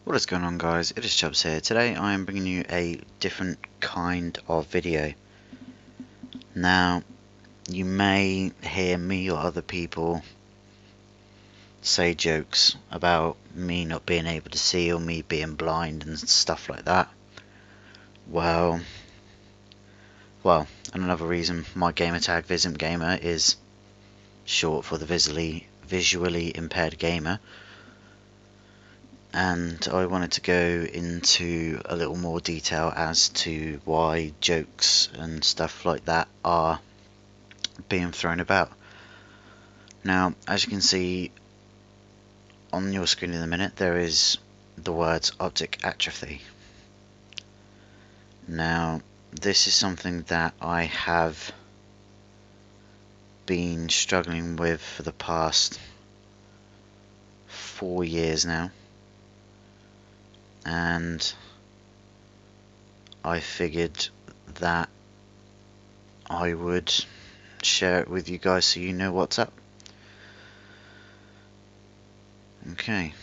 What is going on, guys? It is Chubbs here. Today I am bringing you a different kind of video. Now, you may hear me or other people say jokes about me not being able to see or me being blind and stuff like that. Well, and another reason my gamertag VisImpGamer is short for the visually impaired gamer. And I wanted to go into a little more detail as to why jokes and stuff like that are being thrown about. Now, as you can see on your screen in a minute, there is the words optic atrophy. Now, this is something that I have been struggling with for the past 4 years now. And I figured that I would share it with you guys so you know what's up. Okay.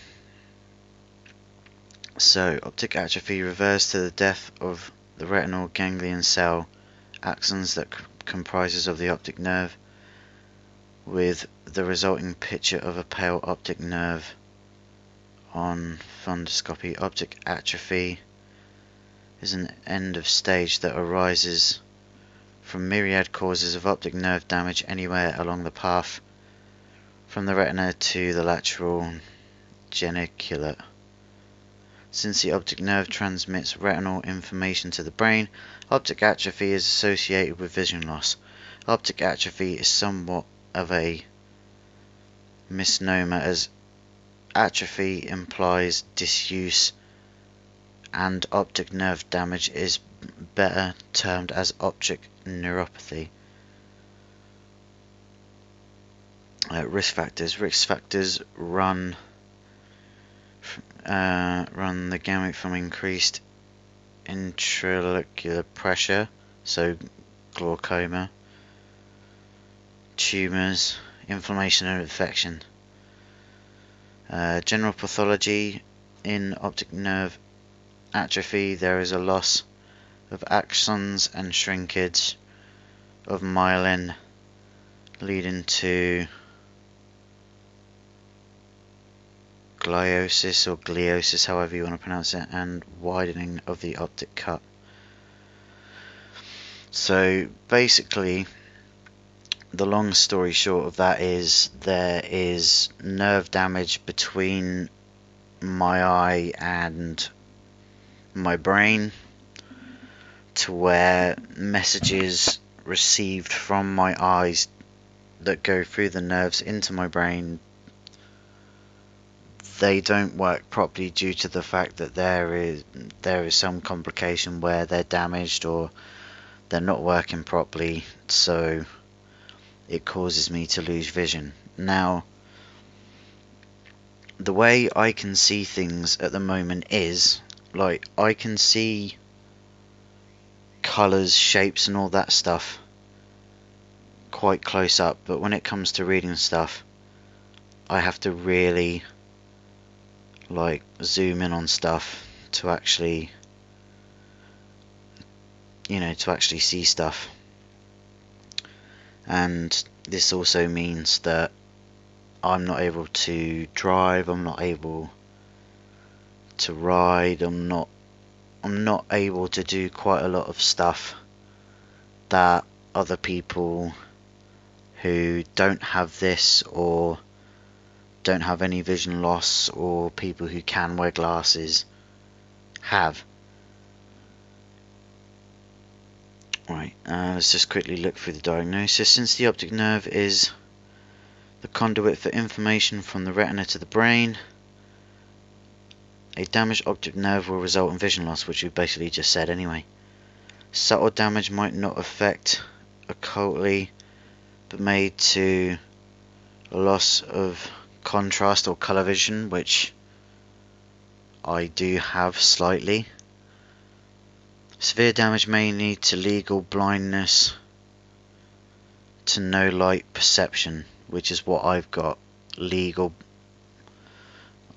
So, optic atrophy refers to the death of the retinal ganglion cell axons that comprises of the optic nerve, with the resulting picture of a pale optic nerve on fundoscopy. Optic atrophy is an end of stage that arises from myriad causes of optic nerve damage anywhere along the path from the retina to the lateral geniculate. Since the optic nerve transmits retinal information to the brain, optic atrophy is associated with vision loss. Optic atrophy is somewhat of a misnomer, as atrophy implies disuse and optic nerve damage is better termed as optic neuropathy. Risk factors. Risk factors run the gamut from increased intraocular pressure, so glaucoma, tumours, inflammation and infection. General pathology. In optic nerve atrophy, there is a loss of axons and shrinkage of myelin, leading to gliosis or gliosis, however you want to pronounce it, and widening of the optic cup. So basically, the long story short of that is there is nerve damage between my eye and my brain, to where messages received from my eyes that go through the nerves into my brain, they don't work properly due to the fact that there is some complication where they're damaged or they're not working properly, so it causes me to lose vision. Now, the way I can see things at the moment is, like, I can see colours, shapes and all that stuff quite close up, but when it comes to reading stuff, I have to really like zoom in on stuff to actually, to actually see stuff. And this also means that I'm not able to drive, I'm not able to ride, I'm not able to do quite a lot of stuff that other people who don't have this or don't have any vision loss, or people who can wear glasses, have. Right, let's just quickly look through the diagnosis. Since the optic nerve is the conduit for information from the retina to the brain, a damaged optic nerve will result in vision loss, which we basically just said anyway. Subtle damage might not affect occultly, but may to a loss of contrast or colour vision, which I do have slightly. Severe damage may lead to legal blindness to no light perception, which is what I've got.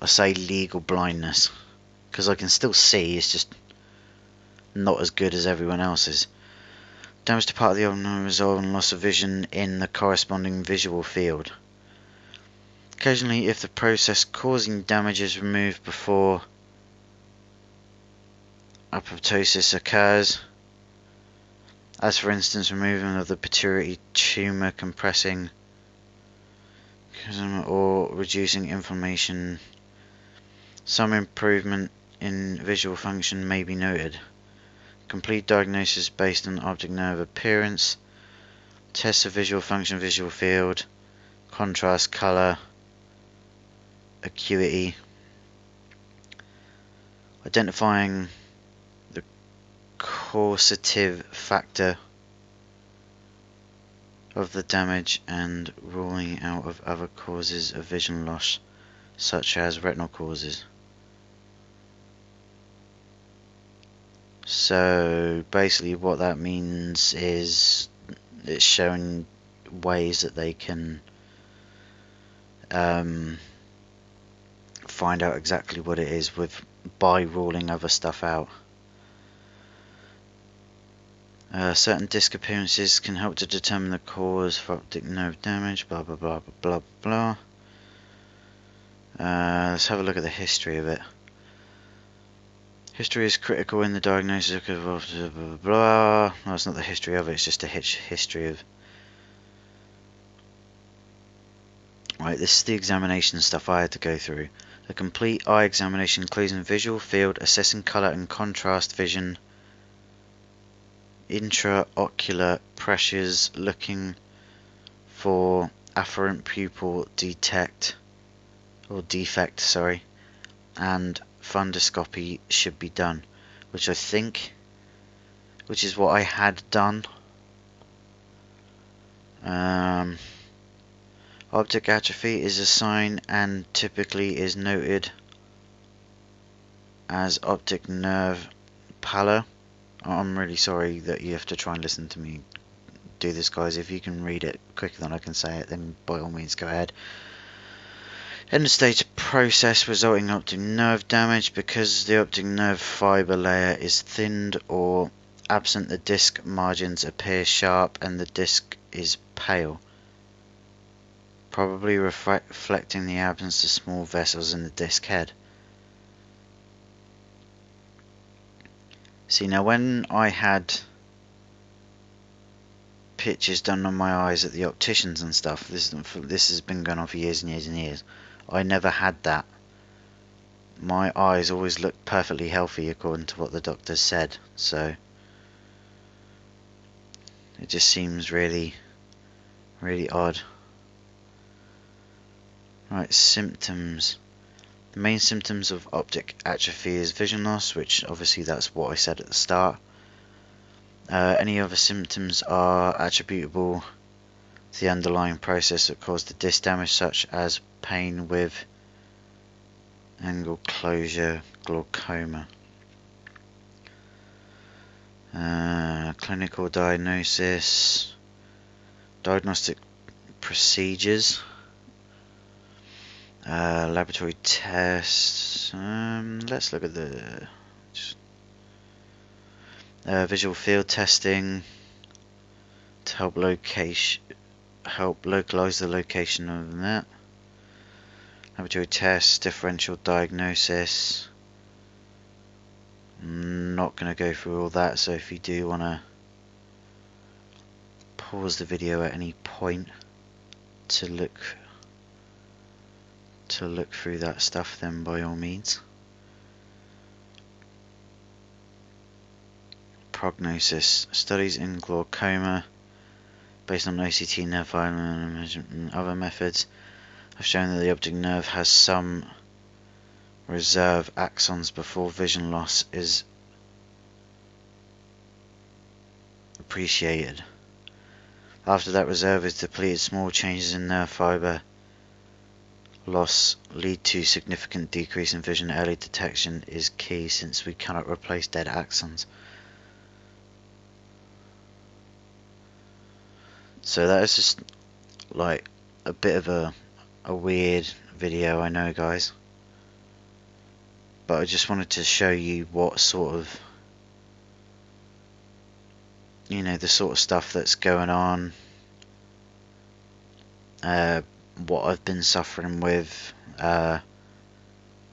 I say legal blindness. because I can still see, it's just not as good as everyone else's. Damage to part of the optic result and loss of vision in the corresponding visual field. Occasionally, if the process causing damage is removed before apoptosis occurs, as for instance removal of the pituitary tumor compressing or reducing inflammation, some improvement in visual function may be noted. Complete diagnosis based on optic nerve appearance, tests of visual function, visual field, contrast, color, acuity, identifying the causative factor of the damage and ruling out of other causes of vision loss, such as retinal causes. So basically what that means is it's showing ways that they can find out exactly what it is by ruling other stuff out. Certain disc appearances can help to determine the cause for optic nerve damage, blah blah blah blah blah blah. Let's have a look at the history of it. History is critical in the diagnosis of blah blah blah blah. No, it's not the history of it, it's just a history of... Right, this is the examination stuff I had to go through. A complete eye examination including visual field, assessing colour and contrast vision, intraocular pressures, looking for afferent pupil defect, and fundoscopy should be done, which is what I had done. Optic atrophy is a sign and typically is noted as optic nerve pallor. I'm really sorry that you have to try and listen to me do this, guys. If you can read it quicker than I can say it, then by all means go ahead. End stage process resulting in optic nerve damage because the optic nerve fiber layer is thinned or absent. The disc margins appear sharp and the disc is pale, probably reflecting the absence of small vessels in the disc head. See, now when I had pictures done on my eyes at the opticians and stuff, this has been going on for years and years and years, I never had that. My eyes always looked perfectly healthy according to what the doctor said, so it just seems really, really odd. Right, symptoms. The main symptoms of optic atrophy is vision loss, which obviously that's what I said at the start. Any other symptoms are attributable to the underlying process that caused the disc damage, such as pain with angle closure, glaucoma. Clinical diagnosis, diagnostic procedures, laboratory tests. Let's look at the visual field testing to help localize the location of that. Laboratory tests, differential diagnosis. I'm not going to go through all that, so if you do want to pause the video at any point to look through that stuff, then by all means. Prognosis. Studies in glaucoma based on OCT nerve fiber and other methods have shown that the optic nerve has some reserve axons before vision loss is appreciated. After that reserve is depleted, small changes in nerve fiber loss lead to significant decrease in vision. Early detection is key since we cannot replace dead axons. So that is just like a bit of a weird video, I know, guys, but I just wanted to show you what sort of, you know, the sort of stuff that's going on, what I've been suffering with,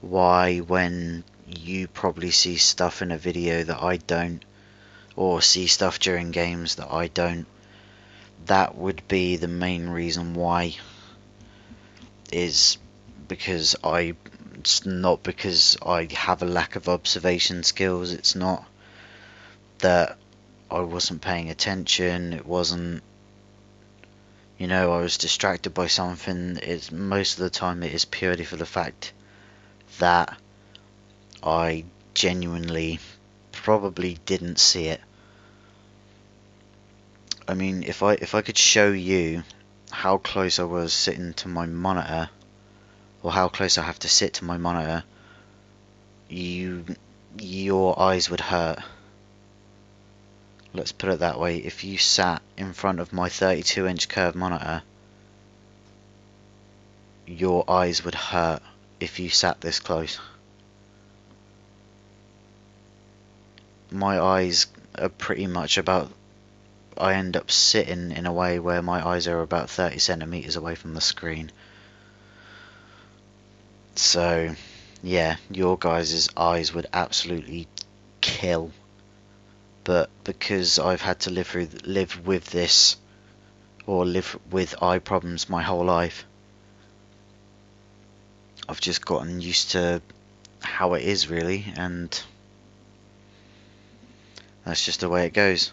why when you probably see stuff in a video that I don't, or see stuff during games that I don't, that would be the main reason why, is because it's not because I have a lack of observation skills. It's not that I wasn't paying attention, it wasn't, you know, I was distracted by something. It's most of the time it is purely for the fact that I genuinely probably didn't see it. I mean, if I could show you how close I was sitting to my monitor, or how close I have to sit to my monitor, your eyes would hurt. Let's put it that way. If you sat in front of my 32-inch curved monitor, your eyes would hurt if you sat this close. My eyes are pretty much about, I end up sitting in a way where my eyes are about 30 centimeters away from the screen. So yeah, your guys' eyes would absolutely kill. But because I've had to live with this, or live with eye problems my whole life, I've just gotten used to how it is, really, and that's just the way it goes.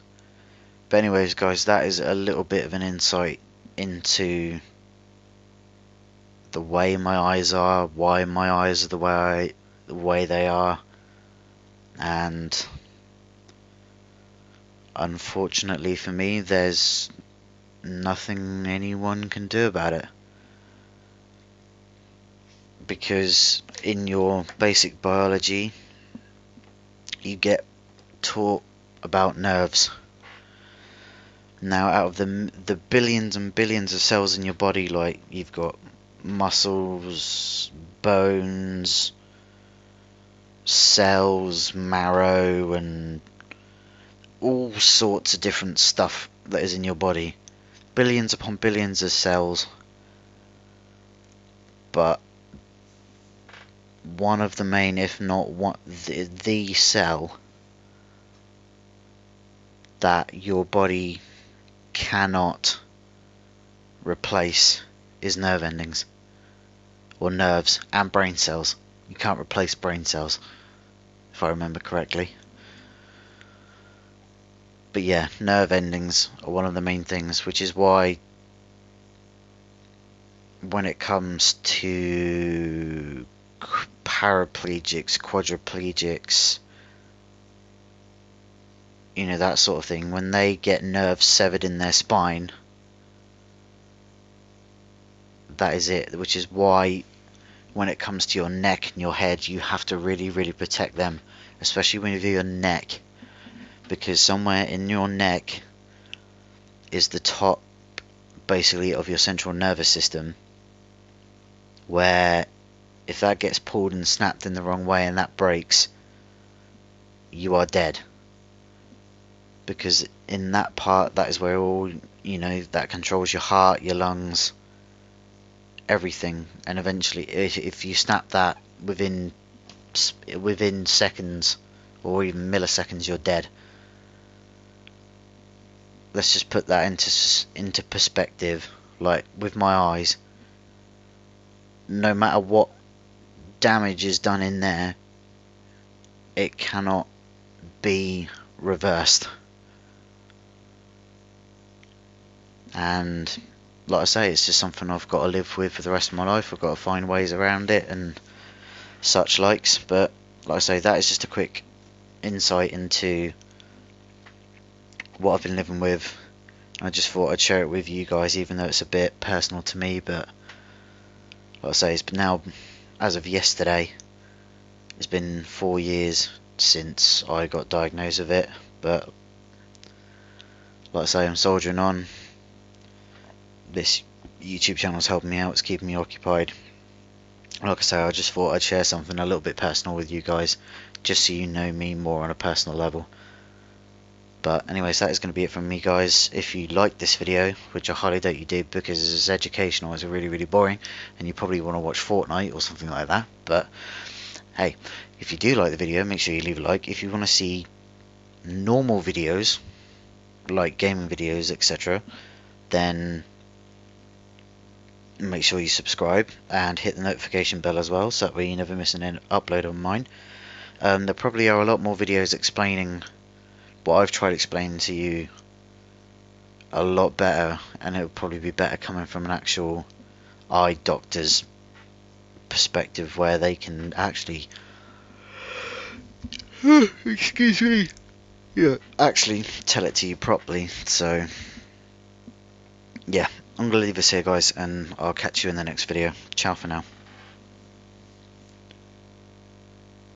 But anyways, guys, that is a little bit of an insight into the way my eyes are, why my eyes are the way they are, and unfortunately for me, there's nothing anyone can do about it. Because in your basic biology, you get taught about nerves. Now, out of the billions and billions of cells in your body, like, you've got muscles, bones, cells, marrow, and all sorts of different stuff that is in your body. Billions upon billions of cells. But one of the main, if not one, the cell that your body cannot replace is nerve endings, or nerves, and brain cells. You can't replace brain cells, if I remember correctly. But yeah, nerve endings are one of the main things, which is why when it comes to paraplegics, quadriplegics, you know, that sort of thing, when they get nerves severed in their spine, that is it. Which is why when it comes to your neck and your head, you have to really, really protect them, especially when you do your neck, because somewhere in your neck is the top, basically, of your central nervous system, where if that gets pulled and snapped in the wrong way and that breaks, you are dead. Because in that part, that is where all, you know, that controls your heart, your lungs, everything. And eventually, if you snap that within seconds or even milliseconds, you're dead. Let's just put that into perspective. Like with my eyes, no matter what damage is done in there, it cannot be reversed. And like I say, it's just something I've got to live with for the rest of my life. I've got to find ways around it and such likes. But like I say, that is just a quick insight into what I've been living with. I just thought I'd share it with you guys, even though it's a bit personal to me. But like I say, it's been now, as of yesterday, it's been 4 years since I got diagnosed with it. But like I say, I'm soldiering on. This YouTube channel's helping me out, it's keeping me occupied. Like I say, I just thought I'd share something a little bit personal with you guys, just so you know me more on a personal level. But anyways, that is going to be it from me, guys. If you liked this video, which I highly doubt you did because it's educational, it's really boring, and you probably want to watch Fortnite or something like that. But hey, if you do like the video, make sure you leave a like. If you want to see normal videos, like gaming videos, etc., then make sure you subscribe and hit the notification bell as well, so that way you never miss an upload of mine. There probably are a lot more videos explaining what I've tried explaining to you a lot better, and it would probably be better coming from an actual eye doctor's perspective, where they can actually excuse me, yeah, actually tell it to you properly. So yeah, I'm gonna leave this here, guys, and I'll catch you in the next video. Ciao for now.